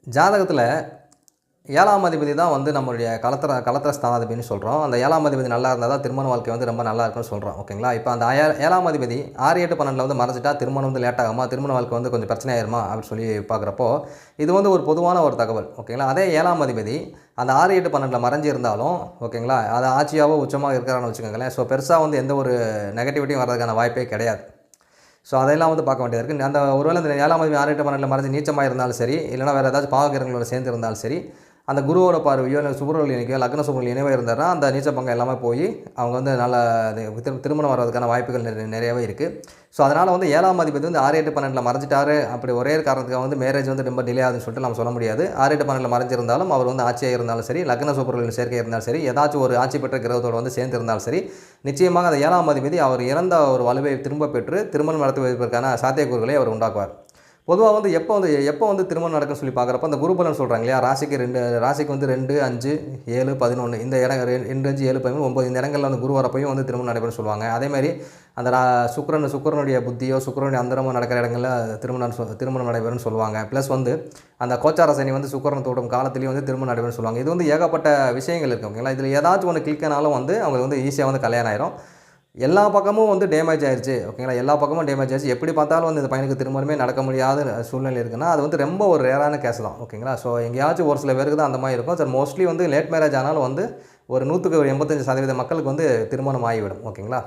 ஜாதகத்தில் 7ஆம் அதிபதி தான் வந்து நம்மளுடைய கலத்திர ஸ்தானாதிபதினு சொல்கிறோம். அந்த 7ஆம் அதிபதி நல்லா இருந்தால் தான் திருமண வாழ்க்கை வந்து ரொம்ப நல்லா இருக்கும்னு சொல்கிறோம். ஓகேங்களா? இப்போ அந்த 7ஆம் அதிபதி 6, 8, 12 வந்து மறைஞ்சிட்டா திருமணம் வந்து லேட் ஆகுமா? திருமண வாழ்க்கை வந்து கொஞ்சம் பிரச்சனை ஆயிருமா? அப்படின்னு சொல்லி பார்க்குறப்போ, இது வந்து ஒரு பொதுவான ஒரு தகவல். ஓகேங்களா? அதே 7ஆம் அதிபதி அந்த 6, 8, 12 மறைஞ்சு இருந்தாலும் ஓகேங்களா? அது ஆட்சியாவோ உச்சமாக இருக்கிறான்னு வச்சுக்கோங்களேன். ஸோ பெருசாக வந்து எந்த ஒரு நெகட்டிவிட்டியும் வர்றதுக்கான வாய்ப்பே கிடையாது. ஸோ அதெல்லாம் வந்து பார்க்க வேண்டியது இருக்குது. அந்த ஒருவேளை இந்த 7ஆம் அதிபதி 6, 8, 12 மறைஞ்சு நீச்சமாக இருந்தாலும் சரி, இல்லைனா வேறு ஏதாச்சும் பாவகிரகங்களோட சேர்ந்து இருந்தாலும் சரி, அந்த குருவோட பார்வையோ இல்லை சுபர்கள் இணைக்கோ லக்ன சுபர்கள் இணைவோ இருந்தாருன்னா அந்த நீச்ச பங்கம் எல்லாமே போய் அவங்க வந்து நல்ல திருமணம் வர்றதுக்கான வாய்ப்புகள் நிறையவே இருக்குது. ஸோ அதனால் வந்து 7ஆம் அதிபதி வந்து 6, 8, 12 மறைஞ்சிட்டாரு அப்படி ஒரே காரணத்துக்காக வந்து மேரேஜ் வந்து ரொம்ப டிலே ஆகுதுன்னு சொல்லிட்டு நம்ம சொல்ல முடியாது. 6, 8, 12 மறைஞ்சிருந்தாலும் அவர் வந்து ஆட்சியாக இருந்தாலும் சரி, லக்ன சுபர்களின் சேர்க்கை இருந்தாலும் சரி, ஏதாச்சும் ஒரு ஆட்சி பெற்ற கிரகத்தோடு வந்து சேர்ந்து இருந்தாலும் சரி, நிச்சயமாக அந்த 7ஆம் அதிபதி அவர் இறந்த ஒரு வலுவை திரும்ப பெற்று திருமணம் நடத்தி வைப்பதற்கான சாத்தியக்கூறுகளை அவர் உண்டாக்குவார். பொதுவாக வந்து எப்போ வந்து திருமணம் நடக்குன்னு சொல்லி பார்க்குறப்ப அந்த குரு பலன் சொல்கிறாங்க இல்லையா? ராசிக்கு வந்து 2, 5, 7, 11 இந்த இடம் 2, 5, 7, 13, 9 இந்த இடங்களில் வந்து குரு வரப்பையும் வந்து திருமணம் நடைபெறும்னு சொல்லுவாங்க. அதேமாதிரி அந்த சுக்கிரனுடைய புத்தியோ சுக்கிரனுடைய அந்தரமோ நடக்கிற இடங்களில் திருமணம் நடைபெறும்னு சொல்லுவாங்க. ப்ளஸ் வந்து அந்த கோச்சார சனி வந்து சுக்கிரன் தொடும் காலத்துலேயும் வந்து திருமணம் நடைபெறும்னு சொல்லுவாங்க. இது வந்து ஏகப்பட்ட விஷயங்கள் இருக்குது. ஓகேங்களா? இதில் ஏதாச்சும் ஒன்று கிளிக் ஆனாலும் வந்து அவங்களுக்கு வந்து ஈஸியாக வந்து கல்யாணம் ஆயிரும். எல்லா பக்கமும் வந்து டேமேஜ் ஆயிடுச்சு. ஓகேங்களா? எல்லா பக்கமும் டேமேஜ் ஆயிடுச்சு. எப்படி பார்த்தாலும் வந்து இந்த பையனுக்கு திருமணமே நடக்க முடியாத சூழ்நிலை இருக்குன்னா, அது வந்து ரொம்ப ஒரு ரேரான கேஸ் தான். ஓகேங்களா? ஸோ எங்கேயாச்சும் ஒரு சில பேருக்கு தான் அந்த மாதிரி இருக்கும். சார் மோஸ்ட்லி வந்து லேட் மேரேஜ் ஆனாலும் வந்து ஒரு 100க்கு 85% மக்களுக்கு வந்து திருமணம் ஆகிவிடும். ஓகேங்களா?